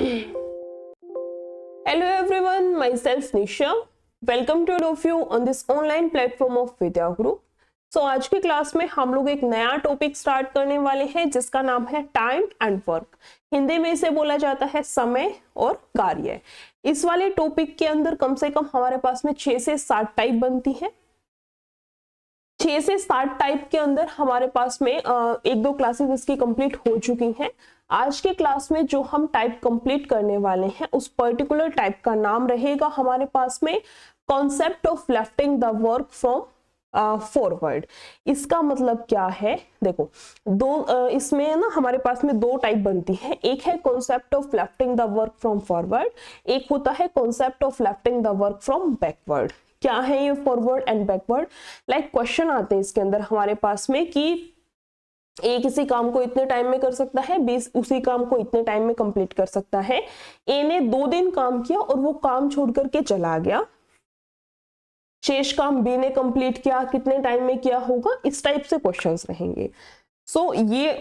Hello everyone, myself Nisha. Welcome to all of you on this online platform of Vidya Group. So आज की class में हम लोग एक नया टॉपिक स्टार्ट करने वाले हैं जिसका नाम है टाइम एंड वर्क। हिंदी में इसे बोला जाता है समय और कार्य। इस वाले टॉपिक के अंदर कम से कम हमारे पास में 6 से 7 टाइप बनती है। 6 से 7 टाइप के अंदर हमारे पास में एक दो क्लासेस इसकी कंप्लीट हो चुकी हैं। आज के क्लास में जो हम टाइप कंप्लीट करने वाले हैं उस पर्टिकुलर टाइप का नाम रहेगा हमारे पास में concept of lifting the work from forward. इसका मतलब क्या है, देखो इसमें ना हमारे पास में दो टाइप बनती है। एक है concept of lifting the work from forward, एक होता है concept of lifting the work from backward. क्या है ये forward and backward? Like question आते हैं इसके अंदर हमारे पास में कि ए किसी काम को इतने टाइम में कर सकता है, बी उसी काम को इतने टाइम में कंप्लीट कर सकता है। ए ने 2 दिन काम किया और वो काम छोड़ करके चला गया। शेष काम बी ने कंप्लीट किया, कितने टाइम में किया होगा, इस टाइप से क्वेश्चंस रहेंगे। सो ये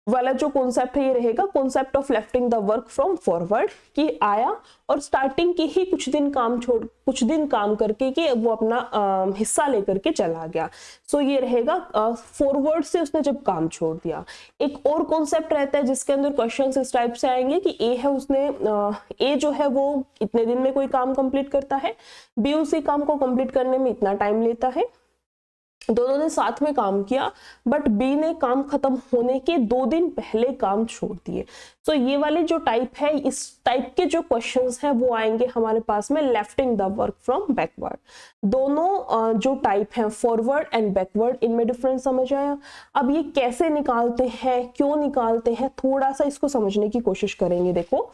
वाला जो कॉन्सेप्ट है ये रहेगा concept of lifting the work from forward, कि आया और स्टार्टिंग के ही कुछ दिन काम करके कि वो अपना हिस्सा लेकर के चला गया। सो ये रहेगा फॉरवर्ड से उसने जब काम छोड़ दिया। एक और कॉन्सेप्ट रहता है जिसके अंदर क्वेश्चंस इस टाइप से आएंगे कि ए है उसने ए जो है वो इतने दिन में कोई काम कंप्लीट करता है, बी उसी काम को कंप्लीट करने में इतना टाइम लेता है। दोनों ने साथ में काम किया बट बी ने काम खत्म होने के 2 दिन पहले काम छोड़ दिए। सो ये वाले जो टाइप है, इस टाइप के जो क्वेश्चंस हैं वो आएंगे हमारे पास में lifting the work from backward. दोनों जो टाइप हैं फॉरवर्ड एंड बैकवर्ड, इनमें डिफरेंस समझ आया। अब ये कैसे निकालते हैं, क्यों निकालते हैं, थोड़ा सा इसको समझने की कोशिश करेंगे। देखो,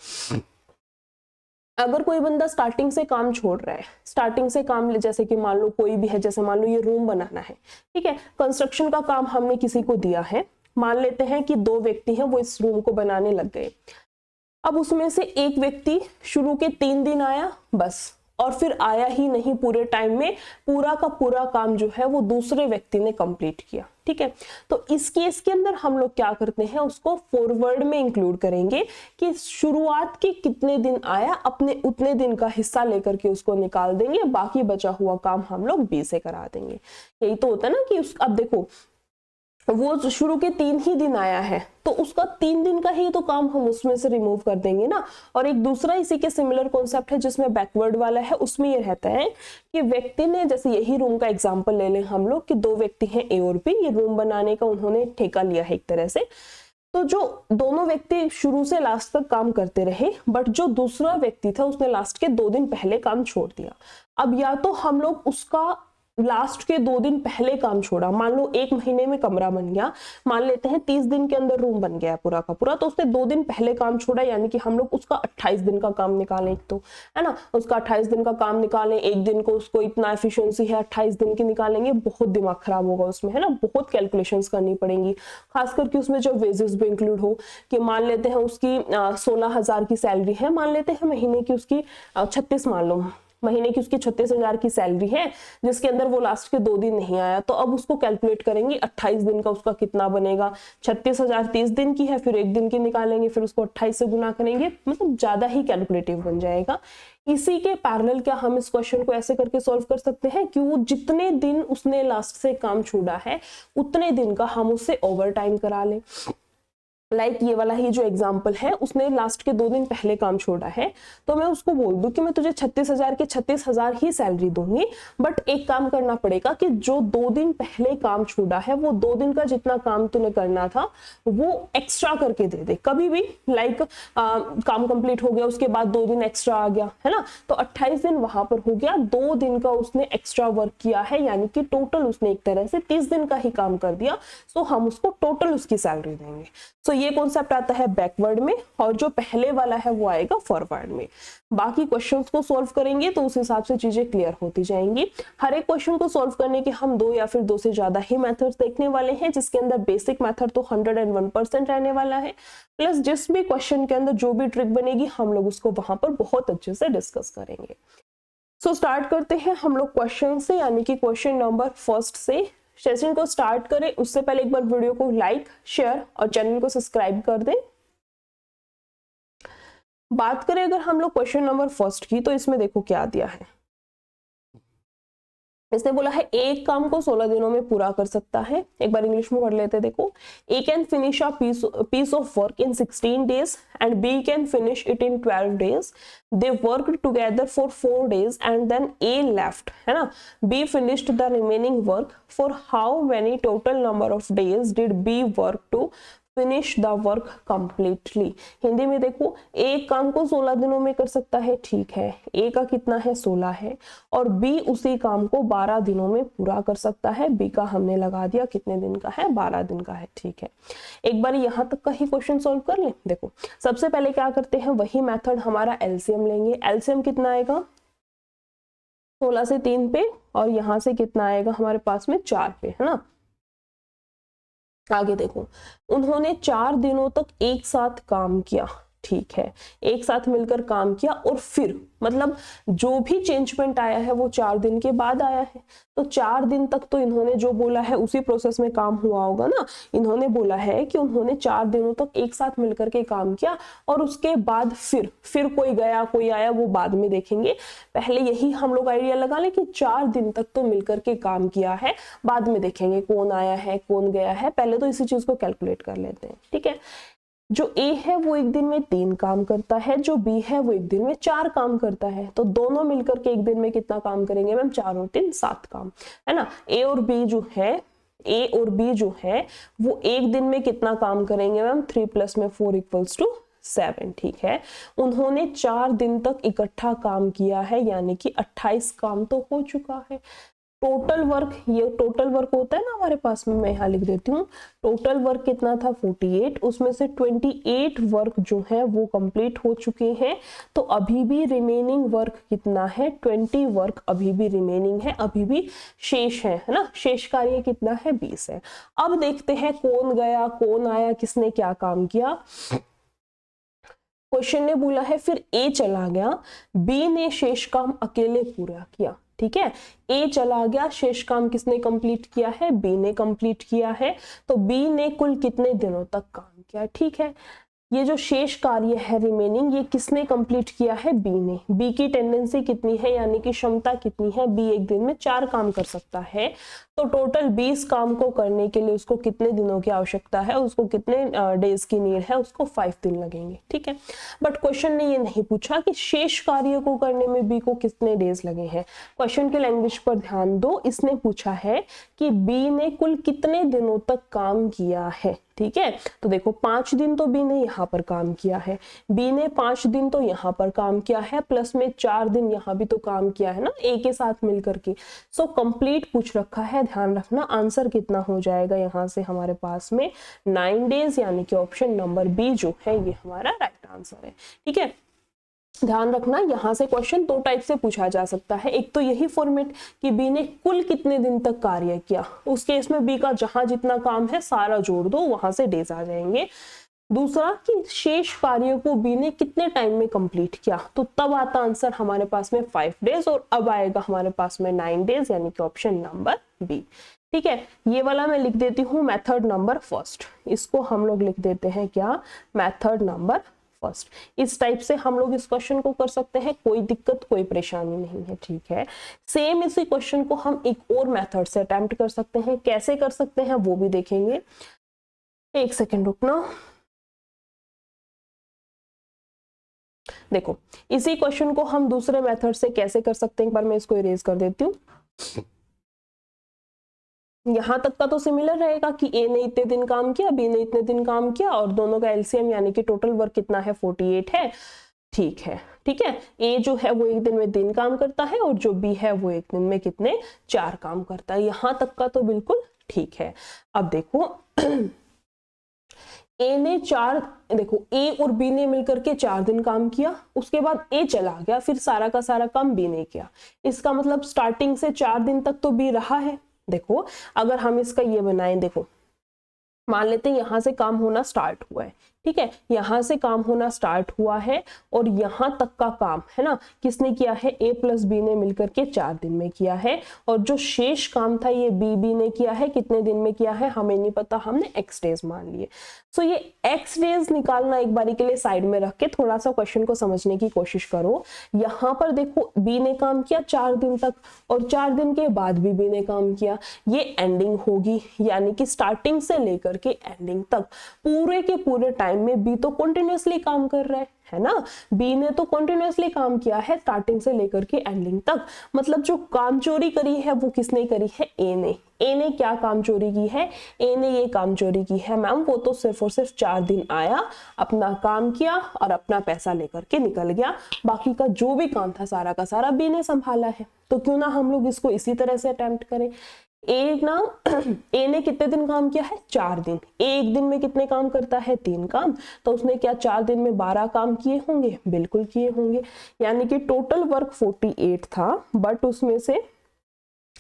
अगर कोई बंदा स्टार्टिंग से काम छोड़ रहा है, स्टार्टिंग से काम जैसे कि मान लो कोई भी है, जैसे मान लो ये रूम बनाना है, ठीक है, कंस्ट्रक्शन का काम हमने किसी को दिया है। मान लेते हैं कि 2 व्यक्ति हैं वो इस रूम को बनाने लग गए। अब उसमें से एक व्यक्ति शुरू के 3 दिन आया बस, और फिर आया ही नहीं पूरे टाइम में। पूरा का पूरा काम जो है वो दूसरे व्यक्ति ने कंप्लीट किया, ठीक है। तो इस केस के अंदर हम लोग क्या करते हैं, उसको फॉरवर्ड में इंक्लूड करेंगे कि शुरुआत के कितने दिन आया, अपने उतने दिन का हिस्सा लेकर के उसको निकाल देंगे, बाकी बचा हुआ काम हम लोग बी से करा देंगे। यही तो होता है ना कि अब देखो वो शुरू के 3 ही दिन आया है तो उसका 3 दिन का ही तो काम हम उसमें से रिमूव कर देंगे ना। और एक दूसरा इसी के सिमिलर कॉन्सेप्ट है जिसमें बैकवर्ड वाला है, उसमें ये रहता है कि व्यक्ति ने, जैसे यही रूम का एग्जांपल ले लें हम लोग कि 2 व्यक्ति हैं ए और बी, ये रूम बनाने का उन्होंने ठेका लिया है एक तरह से। तो जो दोनों व्यक्ति शुरू से लास्ट तक काम करते रहे, बट जो दूसरा व्यक्ति था उसने लास्ट के 2 दिन पहले काम छोड़ दिया। अब या तो हम लोग उसका लास्ट के 2 दिन पहले काम छोड़ा, मान लो 1 महीने में कमरा बन गया, मान लेते हैं 30 दिन के अंदर रूम बन गया पूरा का पूरा, तो उसने 2 दिन पहले काम छोड़ा, यानी कि हम लोग उसका 28 दिन का काम निकालें, एक तो है ना, उसका 28 दिन का काम निकालें। एक दिन को उसको इतना एफिशिएंसी है 28 दिन की निकालेंगे, बहुत दिमाग खराब होगा उसमें, है ना, बहुत कैलकुलेशंस करनी पड़ेंगी, खास करके उसमें जब वेजेस भी इंक्लूड हो। कि मान लेते हैं उसकी 16,000 की सैलरी है, मान लेते हैं महीने की उसकी 36, मान लो महीने की उसकी 36,000 की सैलरी है, जिसके अंदर वो लास्ट के 2 दिन नहीं आया। तो अब उसको कैलकुलेट करेंगे 28 दिन का उसका कितना बनेगा। 36,000 30 दिन की है, फिर 1 दिन की निकालेंगे, फिर उसको 28 से गुना करेंगे, मतलब ज्यादा ही कैलकुलेटिव बन जाएगा। इसी के पैरेलल क्या हम इस क्वेश्चन को ऐसे करके सॉल्व कर सकते हैं कि वो जितने दिन उसने लास्ट से काम छोड़ा है उतने दिन का हम उससे ओवर टाइम करा लें। लाइक ये वाला ही जो एग्जाम्पल है, उसने लास्ट के 2 दिन पहले काम छोड़ा है, तो मैं उसको बोल दूं कि मैं तुझे 36,000 के 36,000 ही सैलरी दूंगी, बट एक काम करना पड़ेगा कि जो 2 दिन पहले काम छोड़ा है वो 2 दिन का जितना काम तूने करना था वो एक्स्ट्रा करके दे दे कभी भी। लाइक काम कंप्लीट हो गया, उसके बाद 2 दिन एक्स्ट्रा आ गया, है ना, तो 28 दिन वहां पर हो गया, 2 दिन का उसने एक्स्ट्रा वर्क किया है, यानी कि टोटल उसने एक तरह से 30 दिन का ही काम कर दिया। सो हम उसको टोटल उसकी सैलरी देंगे। सो ये कॉन्सेप्ट आता है बैकवर्ड में, और जो पहले वाला है वो आएगा फॉरवर्ड में। बाकी क्वेश्चंस को सॉल्व करेंगे तो उस हिसाब से चीजें क्लियर होती जाएंगी। हर एक क्वेश्चन को सॉल्व करने के हम 2 या फिर 2 से ज्यादा ही मेथड्स देखने वाले हैं, जिसके अंदर बेसिक मेथड तो 101% रहने वाला है, प्लस जिस भी क्वेश्चन के अंदर जो भी ट्रिक बनेगी हम लोग उसको वहां पर बहुत अच्छे से डिस्कस करेंगे। सो स्टार्ट करते हैं हम लोग क्वेश्चन से, यानी कि क्वेश्चन नंबर 1 से। सेशन को स्टार्ट करें उससे पहले एक बार वीडियो को लाइक, शेयर और चैनल को सब्सक्राइब कर दें। बात करें अगर हम लोग क्वेश्चन नंबर फर्स्ट की, तो इसमें देखो क्या दिया है। इसने बोला है एक काम को 16 दिनों में पूरा कर सकता है। एक बार इंग्लिश में पढ़ लेते हैं। देखो, A can finish a piece of work in 16 days and B can finish it in 12 days। They work together for 4 days and then A left, है ना। B finished the remaining work. For how many total number of days did B work to finish the work completely. Hindi में देखो, एक काम को 16 दिनों में कर सकता है, ठीक है। ए का कितना है, 16 है, और बी उसी काम को 12 दिनों में पूरा कर सकता है। बी का हमने लगा दिया, कितने दिन का है, 12 दिन का है, ठीक है। एक बार यहां तक का ही क्वेश्चन सॉल्व कर ले। देखो, सबसे पहले क्या करते हैं, वही मेथड, हमारा एलसीएम लेंगे। एलसीएम कितना आएगा, 16 से 3 पे, और यहां से कितना आएगा हमारे पास में 4 पे, है ना। आगे देखो, उन्होंने 4 दिनों तक एक साथ काम किया, ठीक है। एक साथ मिलकर काम किया, और फिर मतलब जो भी चेंजमेंट आया है वो 4 दिन के बाद आया है। तो 4 दिन तक तो इन्होंने जो बोला है उसी प्रोसेस में काम हुआ होगा ना। इन्होंने बोला है कि उन्होंने 4 दिनों तक एक साथ मिलकर के काम किया, और उसके बाद फिर कोई गया कोई आया, वो बाद में देखेंगे। पहले यही हम लोग आइडिया लगा लें कि 4 दिन तक तो मिलकर के काम किया है, बाद में देखेंगे कौन आया है कौन गया है। पहले तो इसी चीज को कैलकुलेट कर लेते हैं, ठीक है। जो ए है वो एक दिन में 3 काम करता है, जो बी है वो एक दिन में 4 काम करता है। तो दोनों मिलकर के एक दिन में कितना काम करेंगे मैम, 4 और 3 7 काम, है ना। ए और बी जो है वो एक दिन में कितना काम करेंगे मैम, 3 + 4 = 7, ठीक है। उन्होंने 4 दिन तक इकट्ठा काम किया है, यानी कि 28 काम तो हो चुका है। टोटल वर्क, ये टोटल वर्क होता है ना हमारे पास में, मैं यहाँ लिख देती हूँ। टोटल वर्क कितना था, 48, उसमें से 28 वर्क जो है वो कंप्लीट हो चुके हैं। तो अभी भी रिमेनिंग वर्क कितना है, 20 वर्क अभी भी रिमेनिंग है, अभी भी शेष है ना। शेष कार्य कितना है, 20 है। अब देखते हैं कौन गया कौन आया, किसने क्या काम किया। क्वेश्चन ने बोला है फिर ए चला गया, बी ने शेष काम अकेले पूरा किया, ठीक है। ए चला गया, शेष काम किसने कंप्लीट किया है, बी ने कंप्लीट किया है। तो बी ने कुल कितने दिनों तक काम किया, ठीक है। ये जो शेष कार्य है रिमेनिंग, ये किसने कंप्लीट किया है, बी ने। बी की टेंडेंसी कितनी है, यानी कि क्षमता कितनी है, बी एक दिन में 4 काम कर सकता है। तो टोटल 20 काम को करने के लिए उसको कितने दिनों की आवश्यकता है, उसको कितने डेज की नीड है, उसको 5 दिन लगेंगे, ठीक है। बट क्वेश्चन ने ये नहीं पूछा कि शेष कार्य को करने में बी को कितने डेज लगे हैं। क्वेश्चन के लैंग्वेज पर ध्यान दो। इसने पूछा है कि बी ने कुल कितने दिनों तक काम किया है, ठीक है। तो देखो 5 दिन तो बी ने यहाँ पर काम किया है, बी ने 5 दिन तो यहाँ पर काम किया है, प्लस में 4 दिन यहाँ भी तो काम किया है ना, ए के साथ मिलकर के। सो कंप्लीट पूछ रखा है, ध्यान रखना। आंसर कितना हो जाएगा यहाँ से हमारे पास में 9 डेज, यानी कि ऑप्शन नंबर बी जो है ये हमारा राइट आंसर है, ठीक है। ध्यान रखना, यहां से क्वेश्चन 2 टाइप से पूछा जा सकता है। एक तो यही फॉर्मेट कि बी ने कुल कितने दिन तक कार्य किया, उस केस में बी का जहां जितना काम है सारा जोड़ दो, वहां से डेज आ जाएंगे। दूसरा कि शेष कार्य को बी ने कितने टाइम में कंप्लीट किया, तो तब आता आंसर हमारे पास में 5 डेज, और अब आएगा हमारे पास में 9 डेज, यानी कि ऑप्शन नंबर बी, ठीक है। ये वाला मैं लिख देती हूँ मेथड नंबर फर्स्ट, इसको हम लोग लिख देते हैं क्या, मेथड नंबर फर्स्ट। इस टाइप से हम लोग इस क्वेश्चन को कर सकते हैं, कोई दिक्कत कोई परेशानी नहीं है, ठीक है। सेम इसी क्वेश्चन को हम एक और मेथड से अटेम्प्ट कर सकते हैं, कैसे कर सकते हैं वो भी देखेंगे। एक सेकेंड रुकना। देखो, इसी क्वेश्चन को हम दूसरे मेथड से कैसे कर सकते हैं, एक बार मैं इसको इरेज कर देती हूँ। यहां तक का तो सिमिलर रहेगा कि ए ने इतने दिन काम किया, बी ने इतने दिन काम किया, और दोनों का एलसीएम यानी कि टोटल वर्क कितना है, 48 है, ठीक है, ठीक है। ए जो है वो एक दिन में 3 काम करता है, और जो बी है वो एक दिन में कितने 4 काम करता है। यहां तक का तो बिल्कुल ठीक है। अब देखो ए ने 4, देखो ए और बी ने मिलकर के 4 दिन काम किया, उसके बाद ए चला गया, फिर सारा का सारा काम बी ने किया। इसका मतलब स्टार्टिंग से 4 दिन तक तो बी रहा है। देखो अगर हम इसका ये बनाएं, देखो मान लेते हैं यहां से काम होना स्टार्ट हुआ है, ठीक है, यहाँ से काम होना स्टार्ट हुआ है और यहाँ तक का काम है ना किसने किया है, a प्लस बी ने मिलकर के 4 दिन में किया है। और जो शेष काम था ये बी ने किया है, कितने दिन में किया है हमें नहीं पता, हमने x डेज मान लिए। सो ये x डेज निकालना एक बारी के लिए साइड में रख के थोड़ा सा क्वेश्चन को समझने की कोशिश करो। यहाँ पर देखो b ने काम किया 4 दिन तक और 4 दिन के बाद भी b ने काम किया, ये एंडिंग होगी, यानी कि स्टार्टिंग से लेकर के एंडिंग तक पूरे के पूरे टाइम में बी तो कंटिन्यूअसली काम कर रहा है ना, बी ने तो कंटिन्यूअसली काम किया है स्टार्टिंग से लेकर के एंडिंग तक। मतलब जो काम चोरी करी है वो किसने करी है, ए ने। ए ने क्या काम चोरी की है, ए ने ये काम चोरी की है मैम, वो तो सिर्फ और सिर्फ 4 दिन आया, अपना काम किया और अपना पैसा लेकर के निकल गया, बाकी का जो भी काम था सारा का सारा बी ने संभाला है। तो क्यों ना हम लोग इसको इसी तरह से अटेम्प्ट करें। ए ना ए ने कितने दिन काम किया है, 4 दिन। ए एक दिन में कितने काम करता है, 3 काम, तो उसने क्या 4 दिन में 12 काम किए होंगे, बिल्कुल किए होंगे। यानी कि टोटल वर्क 48 था, बट उसमें से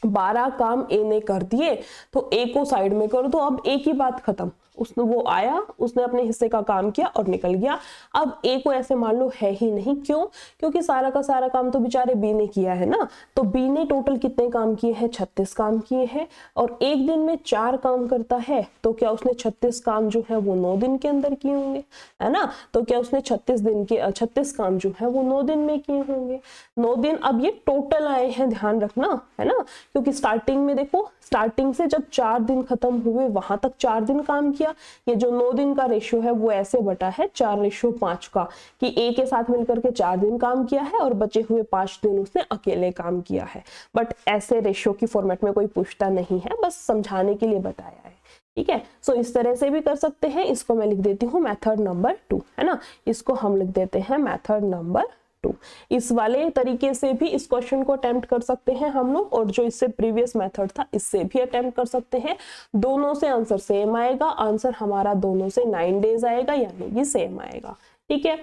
12 काम ए ने कर दिए, तो ए को साइड में कर दो। अब एक ही बात खत्म, उसने वो आया, उसने अपने हिस्से का काम किया और निकल गया। अब ए को ऐसे मान लो है ही नहीं, क्यों, क्योंकि सारा का सारा काम तो बेचारे बी ने किया है ना। तो बी ने टोटल कितने काम किए हैं, 36 काम किए हैं, और एक दिन में 4 काम करता है, तो क्या उसने 36 काम जो है वो 9 दिन के अंदर किए होंगे, है ना। तो क्या उसने 36 काम जो है वो 9 दिन में किए होंगे, 9 दिन। अब ये टोटल आए हैं, ध्यान रखना, है ना, क्योंकि स्टार्टिंग में देखो, स्टार्टिंग से जब 4 दिन खत्म हुए वहां तक 4 दिन काम किया। ये जो 9 दिन का रेशियो है वो ऐसे बटा है 4:5 का, कि ए के साथ मिलकर के 4 दिन काम किया है और बचे हुए 5 दिन उसने अकेले काम किया है। बट ऐसे रेशियो की फॉर्मेट में कोई पूछता नहीं है, बस समझाने के लिए बताया है, ठीक है। सो इस तरह से भी कर सकते हैं। इसको मैं लिख देती हूँ मेथड नंबर 2, है ना, इसको हम लिख देते हैं मेथड नंबर 2। इस वाले तरीके से भी इस क्वेश्चन को अटेम्प्ट कर सकते हैं हम लोग, और जो इससे प्रीवियस मेथड था इससे भी अटेम्प्ट कर सकते हैं। दोनों से आंसर सेम आएगा, आंसर हमारा दोनों से 9 डेज आएगा, यानी कि सेम आएगा, ठीक है।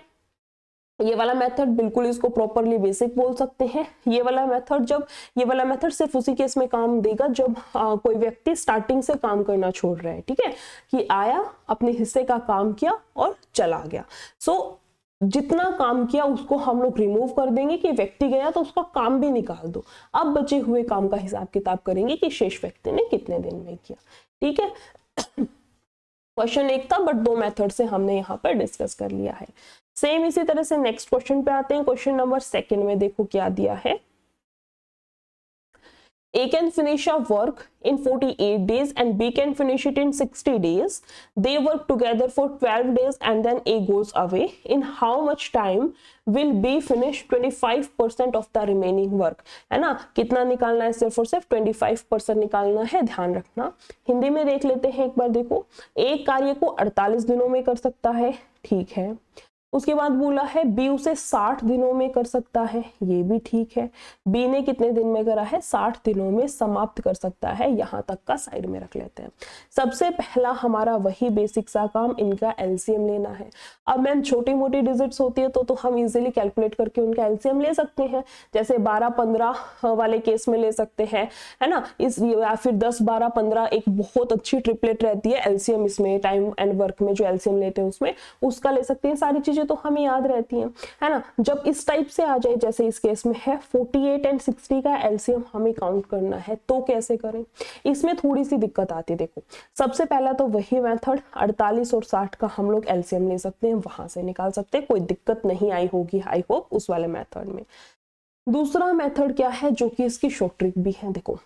ये वाला मेथड बिल्कुल इसको प्रॉपरली बेसिक बोल सकते हैं। ये वाला मेथड सिर्फ उसी केस में काम देगा जब कोई व्यक्ति स्टार्टिंग से काम करना छोड़ रहा है, ठीक है, कि आया, अपने हिस्से का काम किया और चला गया। सो जितना काम किया उसको हम लोग रिमूव कर देंगे, कि व्यक्ति गया तो उसका काम भी निकाल दो। अब बचे हुए काम का हिसाब किताब करेंगे कि शेष व्यक्ति ने कितने दिन में किया, ठीक है। क्वेश्चन एक था, बट 2 मेथड से हमने यहाँ पर डिस्कस कर लिया है। सेम इसी तरह से नेक्स्ट क्वेश्चन पे आते हैं। क्वेश्चन नंबर 2 में देखो क्या दिया है। A can finish a work in 48 days and B can finish it in 60 days. They work together for 12 days and then A goes away. In how much time will B finish 25% of the remaining work? है ना, कितना निकालना है, सिर्फ और सिर्फ 25% निकालना है, ध्यान रखना। हिंदी में देख लेते हैं एक बार। देखो, एक कार्य को 48 दिनों में कर सकता है, ठीक है। उसके बाद बोला है बी उसे 60 दिनों में कर सकता है, ये भी ठीक है। बी ने कितने दिन में करा है, 60 दिनों में समाप्त कर सकता है, यहां तक का साइड में रख लेते हैं। सबसे पहला हमारा वही बेसिक सा काम, इनका एलसीएम लेना है। अब मैम छोटी मोटी डिजिट्स होती है तो हम इजीली कैलकुलेट करके उनका एलसीएम ले सकते हैं, जैसे 12-15 वाले केस में ले सकते हैं, है ना, या फिर 10-12-15 एक बहुत अच्छी ट्रिपलेट रहती है एलसीएम, इसमें टाइम एंड वर्क में जो एलसीएम लेते हैं उसमें उसका ले सकते हैं। सारी चीजें तो हमें याद रहती हैं, है ना। जब इस टाइप से आ जाए, जैसे इस केस में है 48 एंड 60 का एलसीएम हमें काउंट करना है, तो कैसे करें, इसमें थोड़ी सी दिक्कत आती है। देखो, सबसे पहला तो वही मेथड 48 और 60 का हम लोग एलसीएम ले सकते हैं, वहां से निकाल सकते हैं, कोई दिक्कत नहीं आई होगी आई होप उस वाले मेथड में। दूसरा मेथड क्या है जो कि इसकी शॉर्ट ट्रिक भी है। देखो,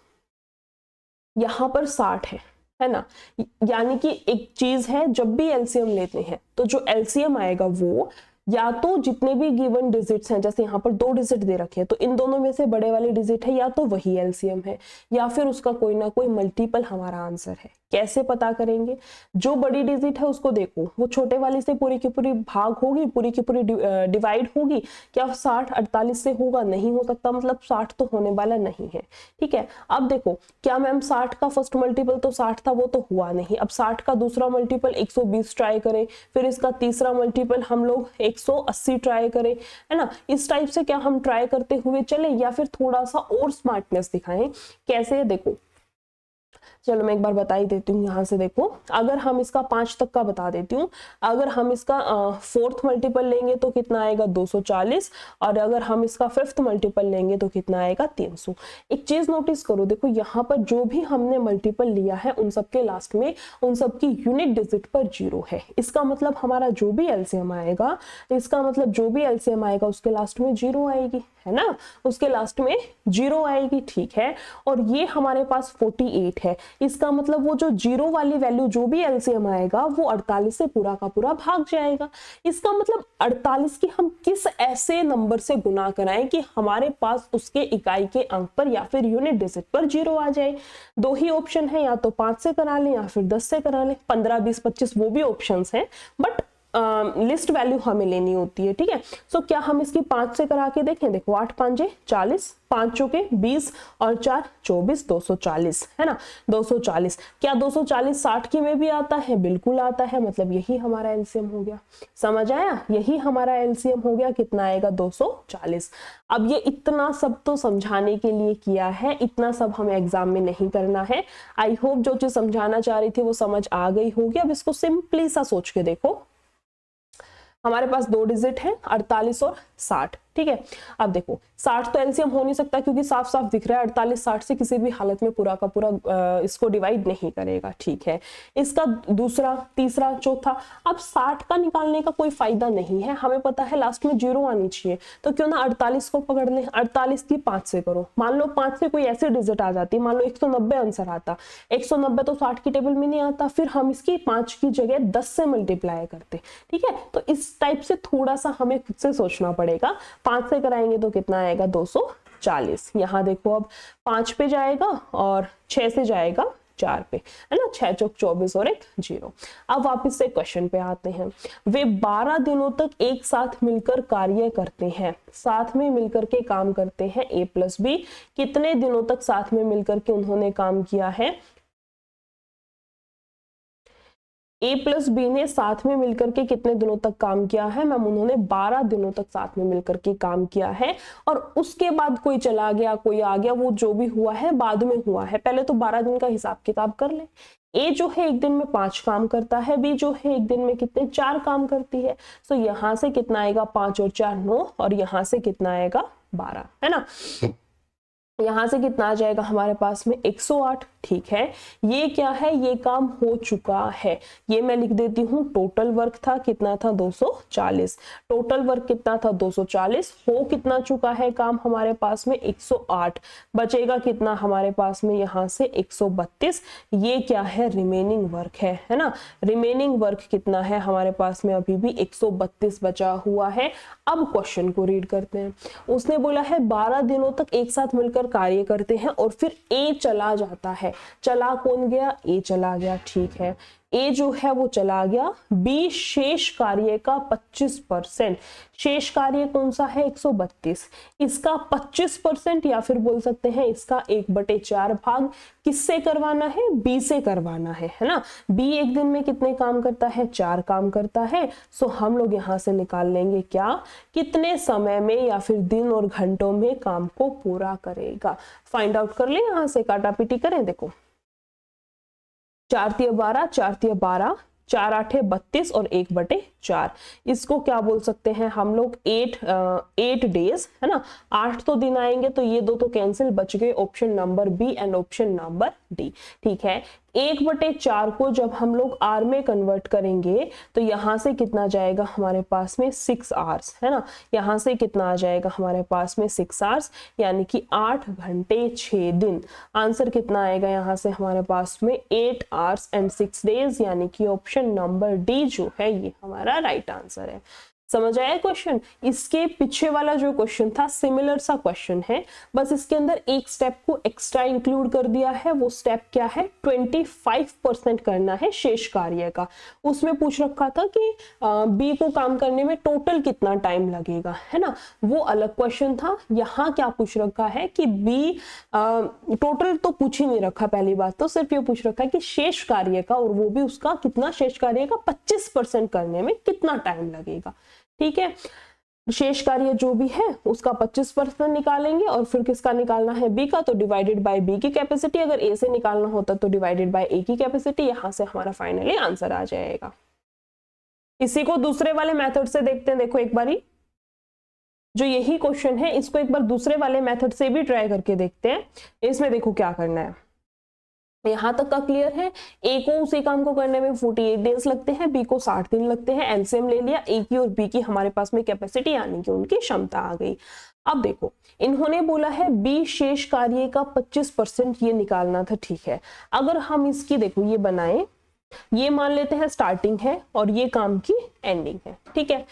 यहां पर 60 है ना, यानी कि एक चीज है, जब भी एलसीएम लेते हैं तो जो एलसीएम आएगा वो या तो जितने भी गिवन डिजिट्स हैं, जैसे यहाँ पर 2 डिजिट दे रखे हैं, तो इन दोनों में से बड़े वाले डिजिट है, या तो वही एलसीएम है या फिर उसका कोई ना कोई मल्टीपल हमारा आंसर है। कैसे पता करेंगे, जो बड़ी डिजिट है उसको देखो, वो छोटे वाले से पूरी की पूरी भाग होगी, पूरी की पूरी डिवाइड होगी, क्या 60 48 से होगा, नहीं हो सकता, मतलब 60 तो होने वाला नहीं है, ठीक है। अब देखो, क्या मैम 60 का फर्स्ट मल्टीपल तो 60 था, वो तो हुआ नहीं। अब 60 का दूसरा मल्टीपल 120 ट्राई करें, फिर इसका तीसरा मल्टीपल हम लोग 180 ट्राई करें, है ना। इस टाइप से क्या हम ट्राई करते हुए चले, या फिर थोड़ा सा और स्मार्टनेस दिखाएं। कैसे, देखो चलो मैं एक बार बता ही देती हूँ। यहाँ से देखो, अगर हम इसका 5 तक का बता देती हूँ, अगर हम इसका 4th मल्टीपल लेंगे तो कितना आएगा 240, और अगर हम इसका 5th मल्टीपल लेंगे तो कितना आएगा 300। एक चीज नोटिस करो, देखो यहाँ पर जो भी हमने मल्टीपल लिया है उन सबके लास्ट में उन सबकी यूनिट डिजिट पर 0 है। इसका मतलब हमारा जो भी एलसीएम आएगा, इसका मतलब जो भी एलसीएम आएगा उसके लास्ट में 0 आएगी, है ना, उसके लास्ट में 0 आएगी, ठीक है। और ये हमारे पास 48 है, इसका मतलब वो जो 0 वाली वैल्यू जो भी एलसीएम आएगा वो 48 से पूरा का पूरा भाग जाएगा। इसका मतलब 48 की हम किस ऐसे नंबर से गुना कराएं कि हमारे पास उसके इकाई के अंक पर या फिर यूनिट डिजिट पर 0 आ जाए। दो ही ऑप्शन है, या तो 5 से करा लें या फिर 10 से करा लें, 15, 20, 25 वो भी ऑप्शंस हैं, बट लिस्ट वैल्यू हमें लेनी होती है, ठीक है। सो क्या हम इसकी 5 से करा के देखें? देखो 8 5 40, 5 चौके 20 और 4 24, 240, है ना, 240। क्या 240 60 की में भी आता है? बिल्कुल आता है, मतलब यही हमारा एलसीएम हो गया। समझ आया? यही हमारा एलसीएम हो गया। कितना आएगा? 240। अब ये इतना सब तो समझाने के लिए किया है, इतना सब हमें एग्जाम में नहीं करना है। आई होप जो चीज समझाना चाह रही थी वो समझ आ गई होगी। अब इसको सिंपली सा सोच के देखो, हमारे पास 2 डिजिट है 48 और 60, ठीक है। अब देखो 60 तो एलसीएम हो नहीं सकता क्योंकि साफ साफ दिख रहा है 48 60 से किसी भी हालत में पूरा का पूरा इसको डिवाइड नहीं करेगा, ठीक है। इसका दूसरा, तीसरा, चौथा, अब 60 का निकालने का कोई फायदा नहीं है, हमें पता है लास्ट में 0 आनी चाहिए, तो क्यों ना 48 को पकड़ लें। 48 की 5 से करो, मान लो 5 से कोई ऐसी डिजिट आ जाती, मान लो 190 आंसर आता, 190 तो 60 की टेबल में नहीं आता, फिर हम इसकी 5 की जगह 10 से मल्टीप्लाई करते, ठीक है। तो इस टाइप से थोड़ा सा हमें खुद से सोचना पड़ेगा। 5 से कराएंगे तो कितना आएगा? 240। यहाँ देखो अब 5 पे जाएगा और 6 से जाएगा 4 पे, है ना, 6 चौक 24 और 1 0। अब वापस से क्वेश्चन पे आते हैं। वे 12 दिनों तक एक साथ मिलकर कार्य करते हैं, साथ में मिलकर के काम करते हैं A + B। कितने दिनों तक साथ में मिलकर के उन्होंने काम किया है? A + B ने साथ में मिलकर के कितने दिनों तक काम किया है? मैम उन्होंने 12 दिनों तक साथ में मिलकर के काम किया है, और उसके बाद कोई चला गया, कोई आ गया, वो जो भी हुआ है बाद में हुआ है। पहले तो 12 दिन का हिसाब किताब कर ले। A जो है एक दिन में 5 काम करता है, B जो है एक दिन में कितने 4 काम करती है। सो यहाँ से कितना आएगा? 5 और 4 9, और यहाँ से कितना आएगा? 12, है ना। यहाँ से कितना आ जाएगा हमारे पास में? 108, ठीक है। ये क्या है? ये काम हो चुका है। ये मैं लिख देती हूँ, टोटल वर्क था कितना था? 240। टोटल वर्क कितना था? 240। हो कितना चुका है काम हमारे पास में? 108। बचेगा कितना हमारे पास में? यहाँ से 132। ये क्या है? रिमेनिंग वर्क है ना। रिमेनिंग वर्क कितना है हमारे पास में? अभी भी 132 बचा हुआ है। अब क्वेश्चन को रीड करते हैं। उसने बोला है 12 दिनों तक एक साथ मिलकर कार्य करते हैं और फिर A चला जाता है। चला कौन गया? A चला गया, ठीक है। A जो है वो चला गया। B शेष कार्य का 25%, शेष कार्य कौन सा है? 132। इसका 25% या फिर बोल सकते हैं इसका 1/4 भाग किससे करवाना है? B से करवाना है ना। B एक दिन में कितने काम करता है? 4 काम करता है। सो हम लोग यहां से निकाल लेंगे क्या? कितने समय में या फिर दिन और घंटों में काम को पूरा करेगा। फाइंड आउट कर ले, यहां से काटा पीटी करें। देखो 4 तिया 12, 4 तिया 12, 4 8 32 और 1/4। इसको क्या बोल सकते हैं हम लोग? 8 डेज, है ना। 8 तो दिन आएंगे, तो ये दो तो कैंसिल, बच गए option number B and option number D, ठीक है। 1/4 को जब हम लोग आर में कन्वर्ट करेंगे तो यहां से कितना जाएगा हमारे पास में? 6 आवर्स, है ना। यहां से कितना आ जाएगा हमारे पास में? 6 आवर्स, यानी कि 8 घंटे 6 दिन। आंसर कितना आएगा यहां से हमारे पास में? 8 आवर्स एंड 6 डेज, यानी कि ऑप्शन नंबर डी जो है ये हमारा राइट आंसर है। समझ आया क्वेश्चन? इसके पीछे वाला जो क्वेश्चन था सिमिलर सा क्वेश्चन है, बस इसके अंदर एक स्टेप को एक्स्ट्रा इंक्लूड कर दिया है। वो स्टेप क्या है? 25% करना है शेष कार्य का। उसमें पूछ रखा था कि बी को काम करने में टोटल कितना टाइम लगेगा, है ना, वो अलग क्वेश्चन था। यहाँ क्या पूछ रखा है कि बी टोटल तो पूछ ही नहीं रखा, पहली बात तो सिर्फ ये पूछ रखा है कि शेष कार्य का, और वो भी उसका कितना? शेष कार्य का 25% करने में कितना टाइम लगेगा, ठीक है। शेष कार्य जो भी है उसका 25% निकालेंगे और फिर किसका निकालना है, बी का, तो डिवाइडेड बाय बी की कैपेसिटी, अगर ए से निकालना होता तो डिवाइडेड बाय ए की कैपेसिटी, यहां से हमारा फाइनली आंसर आ जाएगा। इसी को दूसरे वाले मेथड से देखते हैं। देखो एक बारी जो यही क्वेश्चन है इसको एक बार दूसरे वाले मेथड से भी ट्राई करके देखते हैं। इसमें देखो क्या करना है, यहां तक का क्लियर है। ए को उसी काम को करने में 48 डेज लगते हैं, बी को 60 दिन लगते हैं। एलसीएम ले लिया, ए की और बी की हमारे पास में कैपेसिटी यानी कि उनकी क्षमता आ गई। अब देखो इन्होंने बोला है बी शेष कार्य का 25% ये निकालना था, ठीक है। अगर हम इसकी देखो ये बनाएं, ये मान लेते हैं स्टार्टिंग है और ये काम की एंडिंग है, ठीक है।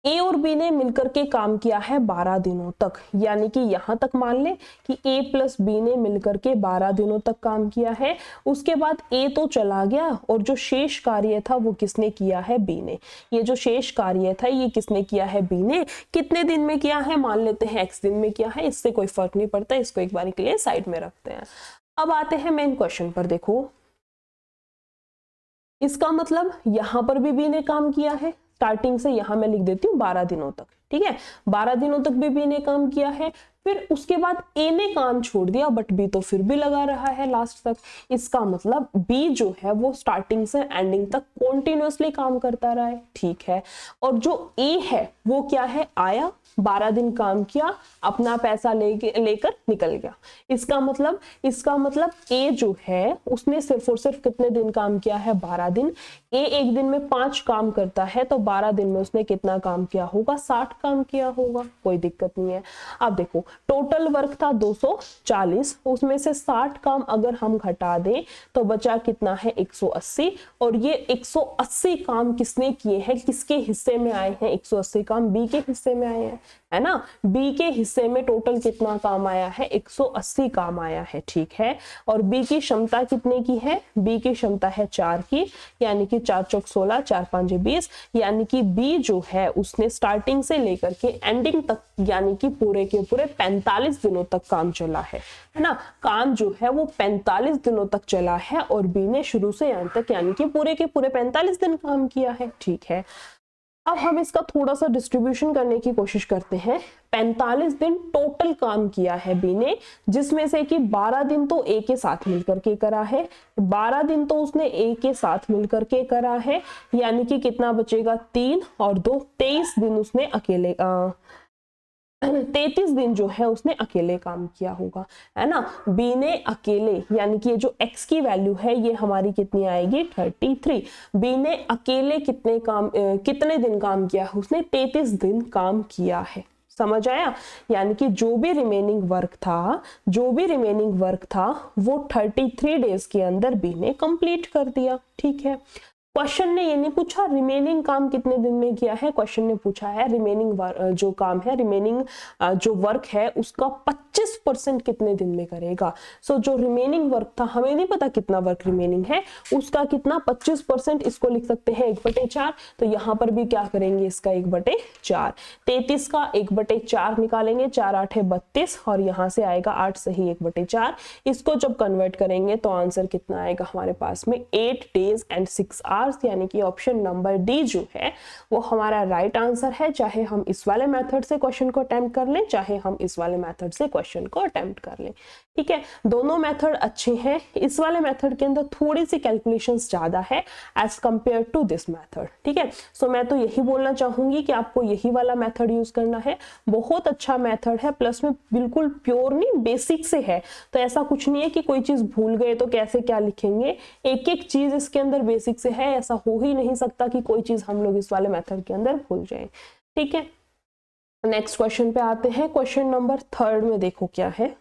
ए और बी ने मिलकर के काम किया है 12 दिनों तक, यानी कि यहां तक मान ले कि ए प्लस बी ने मिलकर के 12 दिनों तक काम किया है। उसके बाद ए तो चला गया और जो शेष कार्य था वो किसने किया है, बी ने। ये जो शेष कार्य था ये किसने किया है, बी ने। कितने दिन में किया है, मान लेते हैं x दिन में किया है, इससे कोई फर्क नहीं पड़ता, इसको एक बार के लिए साइड में रखते हैं। अब आते हैं मेन क्वेश्चन पर। देखो इसका मतलब यहां पर भी बी ने काम किया है, स्टार्टिंग से यहां मैं लिख देती हूँ 12 दिनों तक, ठीक है। 12 दिनों तक भी बी ने काम किया है, फिर उसके बाद ए ने काम छोड़ दिया बट बी तो फिर भी लगा रहा है लास्ट तक। इसका मतलब बी जो है वो स्टार्टिंग से एंडिंग तक कॉन्टिन्यूअसली काम करता रहा है, ठीक है। और जो ए है वो क्या है, आया 12 दिन काम किया, अपना पैसा लेकर निकल गया। इसका मतलब ए जो है उसने सिर्फ और सिर्फ कितने दिन काम किया है, 12 दिन। ए एक दिन में 5 काम करता है तो 12 दिन में उसने कितना काम किया होगा, 60 काम किया होगा, कोई दिक्कत नहीं है। अब देखो टोटल वर्क था 240, उसमें से 60 काम अगर हम घटा दें तो बचा कितना है, 180। और ये 180 काम किसने किए हैं, किसके हिस्से में आए हैं, 180 काम बी के हिस्से में आए हैं, है ना। बी के हिस्से में टोटल कितना काम आया है, 180 काम आया है, ठीक है। और बी की क्षमता कितने की है, बी की क्षमता है 4 की, यानी कि 4 चौक 16, 4 5 20, यानी कि बी जो है उसने स्टार्टिंग से लेकर के एंडिंग तक यानी कि पूरे के पूरे 45 दिनों तक काम चला है ना। काम जो है वो 45 दिनों तक चला है और बी ने शुरू से अंत तक यानी कि पूरे के पूरे 45 दिन काम किया है, ठीक है। अब हम इसका थोड़ा सा डिस्ट्रीब्यूशन करने की कोशिश करते हैं। 45 दिन टोटल काम किया है बी ने, जिसमें से कि 12 दिन तो ए के साथ मिलकर के करा है, 12 दिन तो उसने ए के साथ मिलकर के करा है, यानी कि कितना बचेगा, 3 और 2 23 दिन उसने अकेले 33 दिन जो है उसने अकेले काम किया होगा, है ना। बी ने अकेले यानी कि ये जो x की वैल्यू है ये हमारी कितनी आएगी, 33। बी ने अकेले कितने दिन काम किया है, उसने 33 दिन काम किया है, समझ आया। यानी कि जो भी रिमेनिंग वर्क था वो 33 डेज के अंदर बी ने कंप्लीट कर दिया, ठीक है। क्वेश्चन ने ये नहीं पूछा रिमेनिंग काम कितने दिन में किया है, क्वेश्चन ने पूछा है रिमेनिंग जो काम है, रिमेनिंग जो वर्क है उसका 25% कितने दिन में करेगा। सो जो रिमेनिंग वर्क था, हमें नहीं पता कितना वर्क रिमेनिंग है, उसका कितना 25%, इसको लिख सकते हैं 1/4। तो यहाँ पर भी क्या करेंगे, इसका 1/4, 33 का 1/4 निकालेंगे, 4 8 32 और यहाँ से आएगा 8 सही 1/4। इसको जब कन्वर्ट करेंगे तो आंसर कितना आएगा हमारे पास में, 8 days and 6 hours, यानी कि ऑप्शन नंबर डी जो है वो हमारा राइट आंसर है। चाहे हम इस वाले मेथड से क्वेश्चन को अटेम्प्ट कर लें, चाहे हम इस वाले मेथड से क्वेश्चन को अटेम्प्ट कर लें, ठीक है। दोनों मेथड अच्छे हैं। इस वाले मेथड के अंदर थोड़ी सी कैलकुलेशंस ज्यादा है as compare to this method, ठीक है। सो मैं तो यही बोलना चाहूंगी कि आपको यही वाला मेथड यूज करना है। बहुत अच्छा मेथड है, प्लस में बिल्कुल प्योर नहीं, बेसिक से है, तो ऐसा कुछ नहीं है कि कोई चीज भूल गए तो कैसे क्या लिखेंगे। एक एक चीज इसके अंदर बेसिक से है, ऐसा हो ही नहीं सकता कि कोई चीज हम लोग इस वाले मेथड के अंदर भूल जाएं, ठीक है। नेक्स्ट क्वेश्चन पे आते हैं। क्वेश्चन नंबर 3 में देखो क्या है,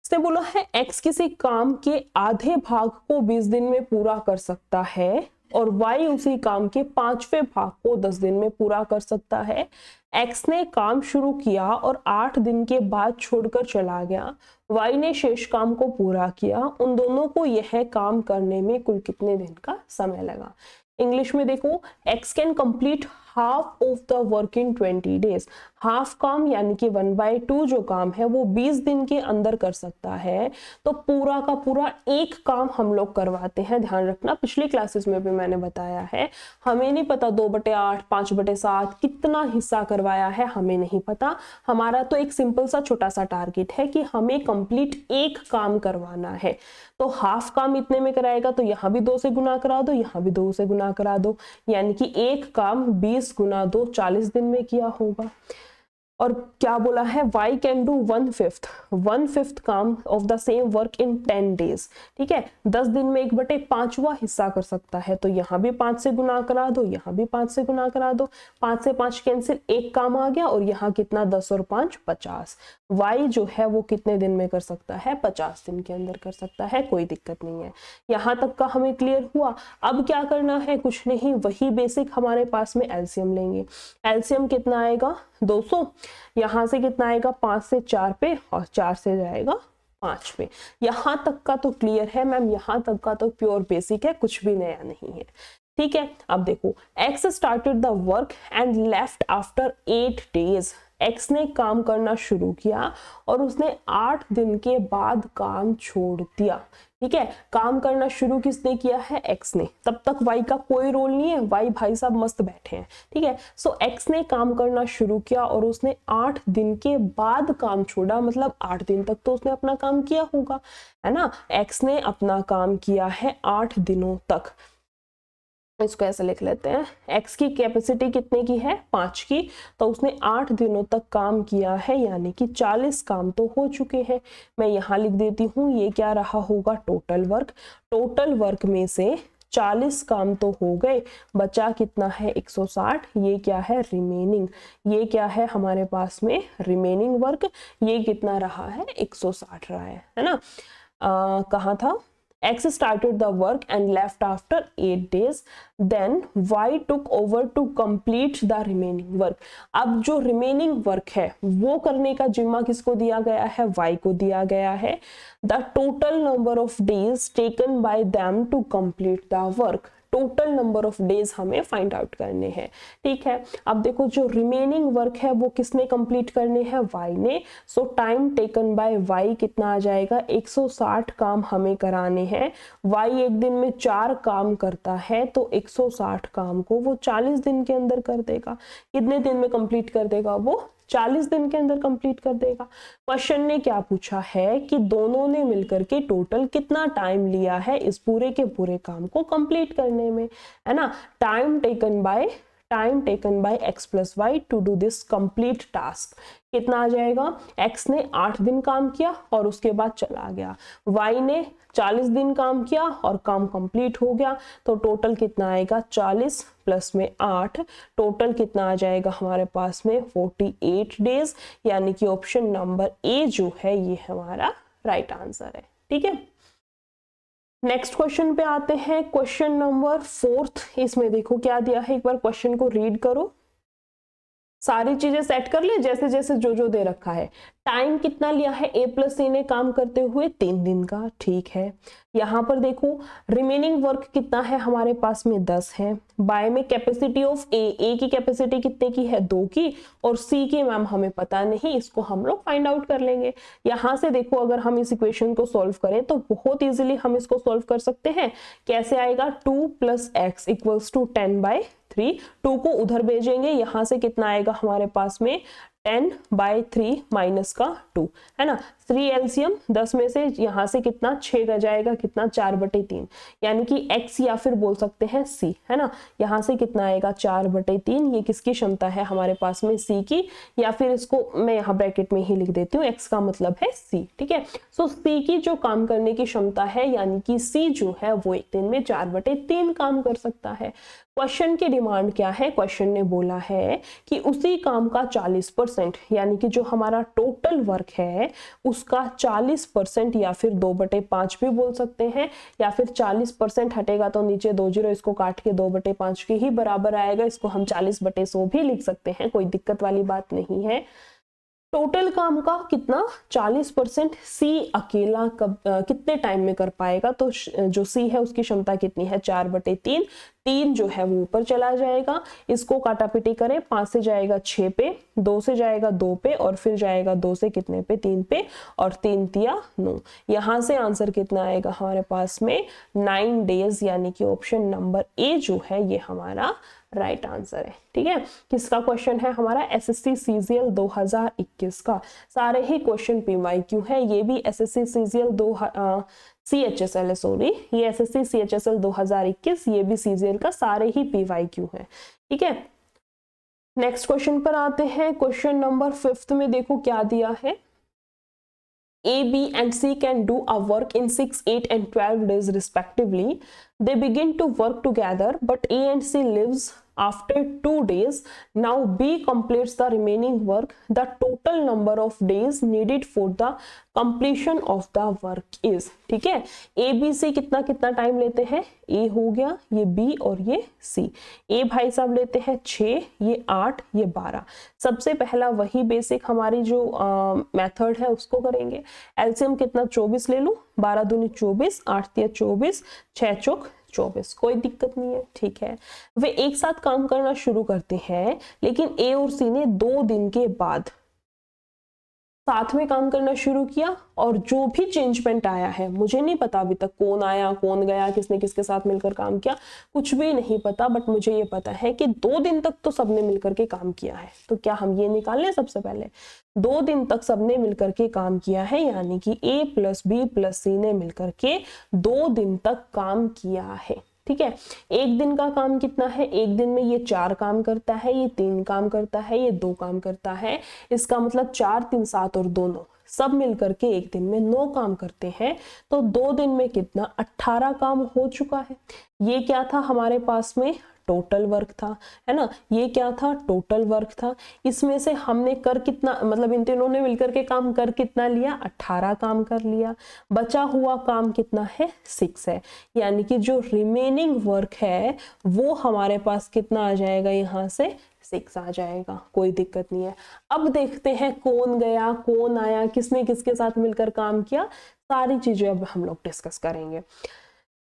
इसने बोला है x किसी काम के आधे भाग को 20 दिन में पूरा कर सकता है और y उसी काम के 5वें भाग को 10 दिन में पूरा कर सकता है। x ने काम शुरू किया और 8 दिन के बाद छोड़कर चला गया। y ने शेष काम को पूरा किया। उन दोनों को यह काम करने में कुल कितने दिन का समय लगा। इंग्लिश में देखो, x can complete half of the work in 20 days. Half काम यानी कि 1/2 जो काम है वो 20 दिन के अंदर कर सकता है, तो पूरा का पूरा एक काम हम लोग करवाते हैं। ध्यान रखना, पिछली क्लासेस में भी मैंने बताया है, हमें नहीं पता 2/8 5/7 कितना हिस्सा करवाया है, हमें नहीं पता। हमारा तो एक सिंपल सा छोटा सा टारगेट है कि हमें कंप्लीट एक काम करवाना है। तो हाफ काम इतने में कराएगा तो यहाँ भी 2 से गुना करा दो, यहाँ भी 2 से गुना करा दो, यानी कि एक काम 20 गुना 2 40 दिन में किया होगा। और क्या बोला है, y कैन डू 1/5 काम of the same work in 10 days. ठीक है, 10 दिन में 1/5वां हिस्सा कर सकता है, तो यहाँ भी 5 से गुना करा दो, यहाँ भी 5 से गुना करा दो, 5 से 5 कैंसिल, एक काम आ गया, और यहाँ कितना 10 और 5 50। y जो है वो कितने दिन में कर सकता है, 50 दिन के अंदर कर सकता है, कोई दिक्कत नहीं है। यहाँ तक का हमें क्लियर हुआ। अब क्या करना है, कुछ नहीं, वही बेसिक हमारे पास में एलसीएम लेंगे। एलसीएम कितना आएगा 200, यहाँ से कितना आएगा 5 से 4 पे, और 4 से जाएगा 5 पे। यहाँ तक का तो क्लियर है मैम, यहाँ तक का तो प्योर बेसिक है, कुछ भी नया नहीं है। ठीक है, अब देखो, x started the work and left after 8 days. X ने काम करना शुरू किया और उसने 8 दिन के बाद काम छोड़ दिया। ठीक है, काम करना शुरू किसने किया है, एक्स ने। तब तक वाई का कोई रोल नहीं है, वाई भाई साहब मस्त बैठे हैं। ठीक है, सो एक्स ने काम करना शुरू किया और उसने 8 दिन के बाद काम छोड़ा, मतलब 8 दिन तक तो उसने अपना काम किया होगा, है ना। एक्स ने अपना काम किया है 8 दिनों तक। इसको ऐसे लिख लेते हैं, x की कैपेसिटी कितने की है, 5 की, तो उसने 8 दिनों तक काम किया है, यानी कि 40 काम तो हो चुके हैं। मैं यहाँ लिख देती हूँ, ये क्या रहा होगा, टोटल वर्क। टोटल वर्क में से 40 काम तो हो गए, बचा कितना है 160, ये क्या है रिमेनिंग, ये क्या है हमारे पास में रिमेनिंग वर्क, ये कितना रहा है 160 रहा है ना। कहाँ था, X started the work and left after 8 days. Then Y took over to complete the remaining work. अब जो remaining work है वो करने का जिम्मा किसको दिया गया है, Y को दिया गया है। The total number of days taken by them to complete the work. Total number of days हमें फाइंड आउट करने हैं। ठीक है, अब देखो जो रिमेनिंग वर्क है वो किसने कंप्लीट करने हैं, वाई ने। So time taken by Y कितना आ जाएगा, 160 काम हमें कराने हैं। वाई एक दिन में 4 काम करता है, तो 160 काम को वो 40 दिन के अंदर कर देगा। कितने दिन में कंप्लीट कर देगा, वो 40 दिन के अंदर कंप्लीट कर देगा। क्वेश्चन ने क्या पूछा है कि दोनों ने मिलकर के टोटल कितना टाइम लिया है इस पूरे के पूरे काम को कंप्लीट करने में, है ना। Time taken by x plus Y to do this complete task कितना आ जाएगा, x ने 8 दिन काम किया और उसके बाद चला गया, y ने 40 दिन काम किया और काम कंप्लीट हो गया, तो टोटल कितना आएगा 40 प्लस में 8, टोटल कितना आ जाएगा हमारे पास में 48 डेज, यानी कि ऑप्शन नंबर ए जो है ये हमारा राइट आंसर है। ठीक है, नेक्स्ट क्वेश्चन पे आते हैं, क्वेश्चन नंबर 4। इसमें देखो क्या दिया है, एक बार क्वेश्चन को रीड करो, सारी चीजें सेट कर ले जैसे जैसे जो दे रखा है। टाइम कितना लिया है, ए प्लस सी ने काम करते हुए 3 दिन का। ठीक है, यहाँ पर देखो रिमेनिंग वर्क कितना है हमारे पास में 10 है। बाय में कैपेसिटी ऑफ ए की कैपेसिटी कितने की है 2 की, और सी की मैम हमें पता नहीं, इसको हम लोग फाइंड आउट कर लेंगे। यहाँ से देखो अगर हम इस इक्वेशन को सॉल्व करें तो बहुत इजीली हम इसको सॉल्व कर सकते हैं। कैसे आएगा, 2 + x = 10/3, 2 को उधर भेजेंगे, यहाँ से कितना आएगा हमारे पास में 10/3 माइनस का 2, है ना। 3 एलसीएम 10 में से यहाँ से कितना 6 का जाएगा, कितना 4/3, यानी कि x या फिर बोल सकते हैं c, है ना। यहाँ से कितना आएगा 4/3, ये किसकी क्षमता है हमारे पास में c की, या फिर इसको मैं यहाँ ब्रैकेट में ही लिख देती हूँ, x का मतलब है c। ठीक है, सो c की जो काम करने की क्षमता है, यानी कि c जो है वो एक दिन में 4/3 काम कर सकता है। क्वेश्चन की डिमांड क्या है, क्वेश्चन ने बोला है कि उसी काम का 40%, यानी कि जो हमारा टोटल वर्क है उसका 40%, या फिर 2/5 भी बोल सकते हैं, या फिर 40% हटेगा तो नीचे 2 जीरो, इसको काट के 2/5 के ही बराबर आएगा। इसको हम 40/100 भी लिख सकते हैं, कोई दिक्कत वाली बात नहीं है। टोटल काम का कितना 40% सी अकेला कितने टाइम में कर पाएगा, तो जो सी है उसकी क्षमता कितनी है 4/3, 3 जो है वो ऊपर चला जाएगा, इसको काटापीटी करें, 5 से जाएगा 6 पे, 2 से जाएगा 2 पे, और फिर जाएगा 2 से कितने पे 3 पे, और 3 तिया 9। यहां से आंसर कितना आएगा हमारे पास में 9 डेज, यानी कि ऑप्शन नंबर ए जो है ये हमारा राइट आंसर है। ठीक है, किसका क्वेश्चन है हमारा एसएससी सीजीएल 2021 का। सारे ही क्वेश्चन पीवाईक्यू है, ये भी एसएससी सीजीएल सीएचएसएल है, सॉरी ये एसएससी सीएचएसएल 2021, ये भी सीजीएल का, सारे ही पीवाईक्यू है। ठीक है, नेक्स्ट क्वेश्चन पर आते हैं। क्वेश्चन नंबर 5 में देखो क्या दिया है। A, B and C can do a work in 6, 8 and 12 days respectively. They begin to work together, but A and C lives after 2 days. Now B completes the remaining work. The total number of days needed for the completion of the work is। ठीक है, A, B, C कितना कितना time लेते हैं, A हो गया, ये B और ये C। A भाई साहब लेते हैं 6, ये 8, ये 12। सबसे पहला वही बेसिक हमारी जो मेथड है उसको करेंगे। एलसीएम कितना 24 ले लूं, 12 दूनी 24, 8 तिया 24, 6 चौक 24, कोई दिक्कत नहीं है। ठीक है, वे एक साथ काम करना शुरू करते हैं, लेकिन ए और सी ने 2 दिन के बाद साथ में काम करना शुरू किया, और जो भी चेंजमेंट आया है, मुझे नहीं पता अभी तक कौन आया कौन गया, किसने किसके साथ मिलकर काम किया, कुछ भी नहीं पता, बट मुझे ये पता है कि 2 दिन तक तो सबने मिलकर के काम किया है। तो क्या हम ये निकाल लें, सबसे पहले 2 दिन तक सबने मिलकर के काम किया है, यानी कि A + B + C ने मिलकर के 2 दिन तक काम किया है। ठीक है, एक दिन का काम कितना है, एक दिन में ये 4 काम करता है, ये 3 काम करता है, ये 2 काम करता है, इसका मतलब 4, 3, 7 और 2 9, सब मिलकर के एक दिन में 9 काम करते हैं। तो 2 दिन में कितना 18 काम हो चुका है। ये क्या था हमारे पास में, टोटल वर्क था, है ना, ये क्या था, टोटल वर्क था। इसमें से हमने कर कितना, मतलब इन तीनों ने मिलकर के काम कर कितना लिया, 18 काम कर लिया। बचा हुआ काम कितना है, 6 है, यानी कि जो रिमेनिंग वर्क है वो हमारे पास कितना आ जाएगा, यहाँ से 6 आ जाएगा, कोई दिक्कत नहीं है। अब देखते हैं कौन गया कौन आया, किसने किसके साथ मिलकर काम किया, सारी चीजें अब हम लोग डिस्कस करेंगे।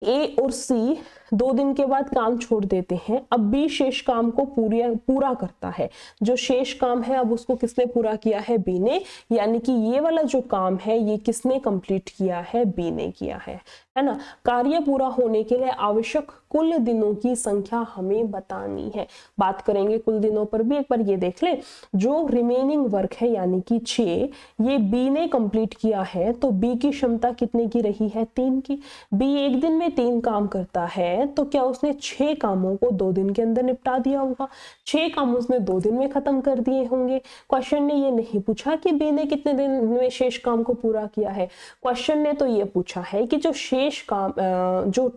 ए और सी 2 दिन के बाद काम छोड़ देते हैं। अब बी शेष काम को पूरा करता है। जो शेष काम है अब उसको किसने पूरा किया है, बी ने, यानी कि ये वाला जो काम है ये किसने कंप्लीट किया है, बी ने किया है ना। कार्य पूरा होने के लिए आवश्यक कुल दिनों की संख्या हमें बतानी है। बात करेंगे कुल दिनों पर भी, एक बार ये देख ले, जो रिमेनिंग वर्क है यानी कि 6, ये बी ने कंप्लीट किया है, तो बी की क्षमता कितने की रही है, 3 की। बी एक दिन में 3 काम करता है, तो क्या उसने 6 कामों को 2 दिन के अंदर निपटा दिया होगा, 6 काम उसने 2 दिन में खत्म कर दिए होंगे। क्वेश्चन ने ये नहीं पूछा कि बी ने कितने दिन में शेष काम को पूरा किया है, क्वेश्चन ने तो ये पूछा है कि जो शेष काम, जो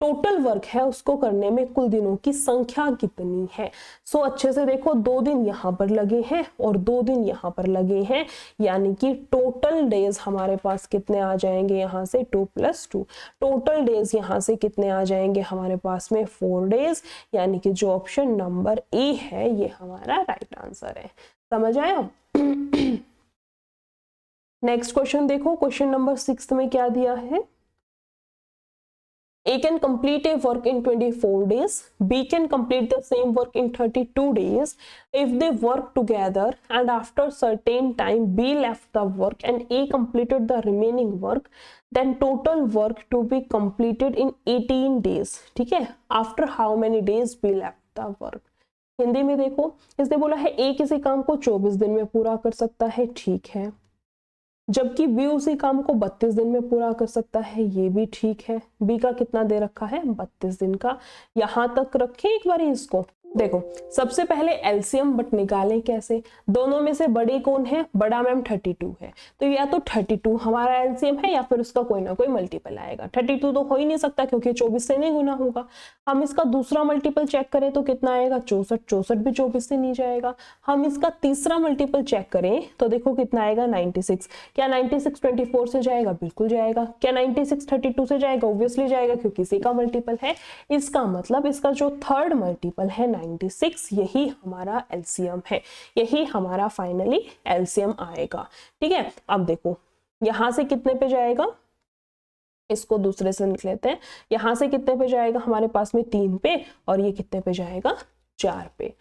टोटल वर्क है उसको करने में कुल दिनों की संख्या कितनी है। सो अच्छे से देखो, 2 दिन यहाँ पर लगे हैं और 2 दिन यहाँ पर लगे हैं, यानी कि टोटल डेज हमारे पास कितने आ जाएंगे, यहाँ से 2 + 2, टोटल डेज यहाँ से कितने आ जाएंगे हमारे पास में 4 डेज, यानी कि जो ऑप्शन नंबर ए है ये हमारा राइट आंसर है। समझ आया। नेक्स्ट क्वेश्चन देखो, क्वेश्चन नंबर 6 में क्या दिया है। A can complete a work in 24 days. B can complete the same work in 32 days. If they work together and after certain time B left the work and A completed the remaining work, then total work to be completed in 18 days. ठीक है, after how many days B left the work. Hindi में देखो, इसने बोला है A किसी काम को 24 दिन में पूरा कर सकता है, ठीक है, जबकि बी उसी काम को 32 दिन में पूरा कर सकता है, ये भी ठीक है। बी का कितना दे रखा है, 32 दिन का। यहां तक रखें एक बार इसको, देखो सबसे पहले एलसीएम बट निकालें कैसे, दोनों में से बड़ी कौन है, बड़ा मैम 32 है, तो या तो 32 हमारा एलसीएम है या फिर उसका कोई ना कोई मल्टीपल आएगा। 32 तो हो ही नहीं सकता क्योंकि 24 से नहीं गुना होगा। हम इसका दूसरा मल्टीपल चेक करें तो कितना आएगा, 64, 64 भी 24 से नहीं जाएगा। हम इसका तीसरा मल्टीपल चेक करें तो देखो कितना आएगा, 96। क्या 96 24 से जाएगा, बिल्कुल जाएगा। क्या 96 32 से जाएगा, ऑब्वियसली जाएगा क्योंकि इसी का मल्टीपल है। इसका मतलब इसका जो थर्ड मल्टीपल है 96, यही हमारा एलसीएम है, यही हमारा फाइनली एलसीएम आएगा। ठीक है, अब देखो यहां से कितने पे जाएगा, इसको दूसरे से लिख लेते हैं, यहां से कितने पे जाएगा हमारे पास में 3 पे, और ये कितने पे जाएगा 4 पे।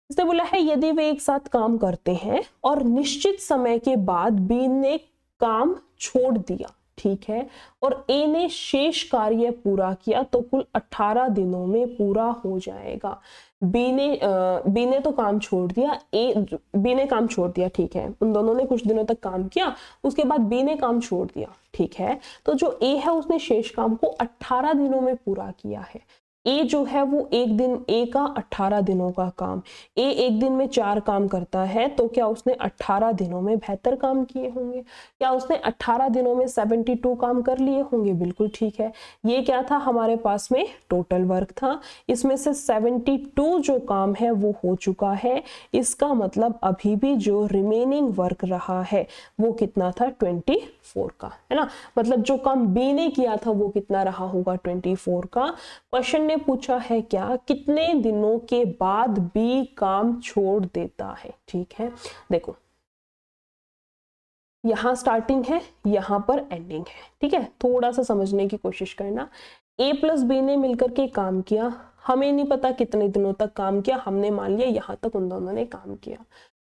इसने बोला है यदि वे एक साथ काम करते हैं और निश्चित समय के बाद बी ने काम छोड़ दिया, ठीक है, और ए ने शेष कार्य पूरा किया तो कुल 18 दिनों में पूरा हो जाएगा। बी ने तो काम छोड़ दिया, बी ने काम छोड़ दिया, ठीक है, उन दोनों ने कुछ दिनों तक काम किया, उसके बाद बी ने काम छोड़ दिया, ठीक है, तो जो ए है उसने शेष काम को 18 दिनों में पूरा किया है। ए जो है वो एक दिन, ए का 18 दिनों का काम, ए एक दिन में 4 काम करता है, तो क्या उसने 18 दिनों में बेहतर काम किए होंगे? क्या उसने 18 दिनों में 72 काम कर लिए होंगे? बिल्कुल ठीक है। ये क्या था हमारे पास में टोटल वर्क था, इसमें से 72 जो काम है वो हो चुका है, इसका मतलब अभी भी जो रिमेनिंग वर्क रहा है वो कितना था 24 का, है ना। मतलब जो काम बी ने किया था वो कितना रहा होगा 24 का। क्वेश्चन ने पूछा है क्या, कितने दिनों के बाद बी काम छोड़ देता है। ठीक है, देखो यहां स्टार्टिंग है, यहां पर एंडिंग है, ठीक है, थोड़ा सा समझने की कोशिश करना। ए प्लस बी ने मिलकर के काम किया, हमें नहीं पता कितने दिनों तक काम किया, हमने मान लिया यहां तक उन दोनों ने काम किया।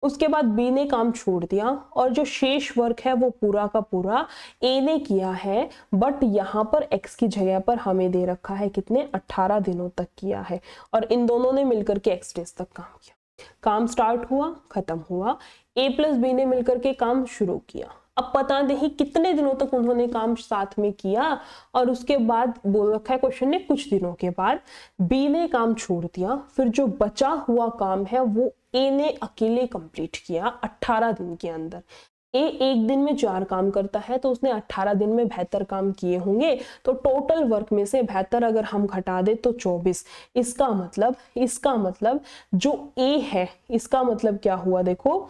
उसके बाद बी ने काम छोड़ दिया और जो शेष वर्क है वो पूरा का पूरा ए ने किया है, बट यहाँ पर एक्स की जगह पर हमें दे रखा है कितने 18 दिनों तक किया है, और इन दोनों ने मिलकर के एक्स डेज तक काम किया। काम स्टार्ट हुआ, खत्म हुआ, ए प्लस बी ने मिलकर के काम शुरू किया। अब पता नहीं कितने दिनों तक उन्होंने काम साथ में किया, और उसके बाद बोल रखा है क्वेश्चन ने कुछ दिनों के बाद बी ने काम छोड़ दिया, फिर जो बचा हुआ काम है वो ए ने अकेले कंप्लीट किया 18 दिन के अंदर। ए एक दिन में 4 काम करता है, तो उसने 18 दिन में बेहतर काम किए होंगे, तो टोटल वर्क में से बेहतर अगर हम घटा दे तो 24। इसका मतलब जो ए है, इसका मतलब क्या हुआ, देखो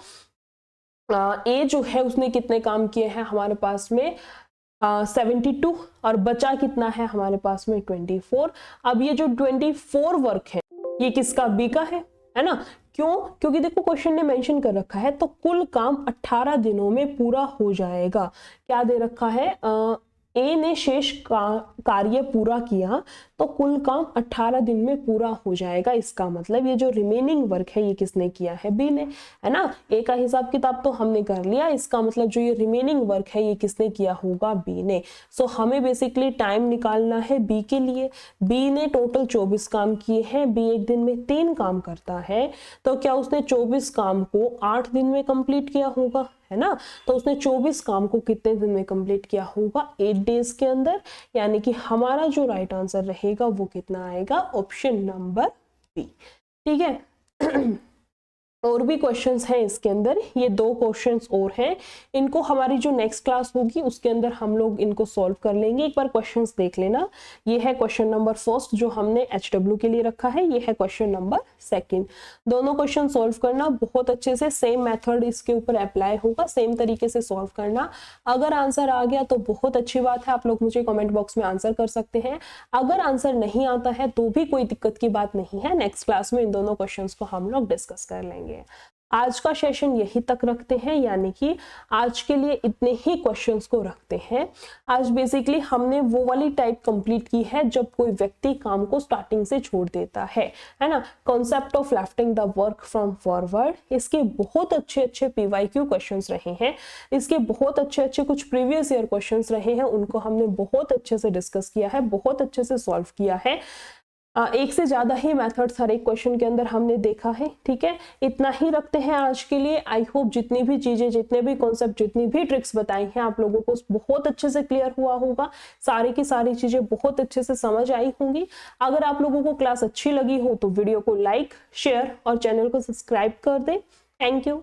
ए जो है उसने कितने काम किए हैं हमारे पास में 72, और बचा कितना है हमारे पास में 24। अब ये जो 24 वर्क है ये किसका, बी का है ना। क्यों? क्योंकि देखो क्वेश्चन ने मेंशन कर रखा है, तो कुल काम 18 दिनों में पूरा हो जाएगा। क्या दे रखा है, ए ने शेष कार्य पूरा किया तो कुल काम 18 दिन में पूरा हो जाएगा। इसका मतलब ये जो रिमेनिंग वर्क है ये किसने किया है, बी ने, है ना। ए का हिसाब किताब तो हमने कर लिया, इसका मतलब जो ये रिमेनिंग वर्क है ये किसने किया होगा, बी ने। सो हमें बेसिकली टाइम निकालना है बी के लिए। बी ने टोटल 24 काम किए हैं, बी एक दिन में 3 काम करता है, तो क्या उसने 24 काम को 8 दिन में कंप्लीट किया होगा, है ना। तो उसने 24 काम को कितने दिन में कंप्लीट किया होगा, 8 डेज के अंदर। यानी कि हमारा जो राइट आंसर रहेगा वो कितना आएगा, ऑप्शन नंबर बी। ठीक है। और भी क्वेश्चंस हैं इसके अंदर, ये 2 क्वेश्चंस और हैं, इनको हमारी जो नेक्स्ट क्लास होगी उसके अंदर हम लोग इनको सॉल्व कर लेंगे। एक बार क्वेश्चंस देख लेना। ये है क्वेश्चन नंबर 1 जो हमने HW के लिए रखा है, ये है क्वेश्चन नंबर 2। दोनों क्वेश्चन सॉल्व करना बहुत अच्छे से, सेम मेथड इसके ऊपर अप्लाई होगा, सेम तरीके से सॉल्व करना। अगर आंसर आ गया तो बहुत अच्छी बात है, आप लोग मुझे कॉमेंट बॉक्स में आंसर कर सकते हैं। अगर आंसर नहीं आता है तो भी कोई दिक्कत की बात नहीं है, नेक्स्ट क्लास में इन दोनों क्वेश्चंस को हम लोग डिस्कस कर लेंगे। आज का सेशन यही तक रखते हैं, यानी कि आज के लिए इतने ही क्वेश्चंस को रखते हैं। आज बेसिकली हमने वो वाली टाइप कंप्लीट की है जब कोई व्यक्ति काम को स्टार्टिंग से छोड़ देता है ना। Concept of lifting the work from forward, इसके बहुत अच्छे PYQ क्वेश्चंस रहे हैं, इसके बहुत अच्छे कुछ प्रीवियस ईयर क्वेश्चंस रहे हैं, उनको हमने बहुत अच्छे से डिस्कस किया है, बहुत अच्छे से सॉल्व किया है। एक से ज्यादा ही मेथड्स हर एक क्वेश्चन के अंदर हमने देखा है। ठीक है, इतना ही रखते हैं आज के लिए। आई होप जितनी भी चीजें, जितने भी कॉन्सेप्ट, जितनी भी ट्रिक्स बताई हैं आप लोगों को बहुत अच्छे से क्लियर हुआ होगा, सारी की सारी चीजें बहुत अच्छे से समझ आई होंगी। अगर आप लोगों को क्लास अच्छी लगी हो तो वीडियो को लाइक, शेयर और चैनल को सब्सक्राइब कर दें। Thank you.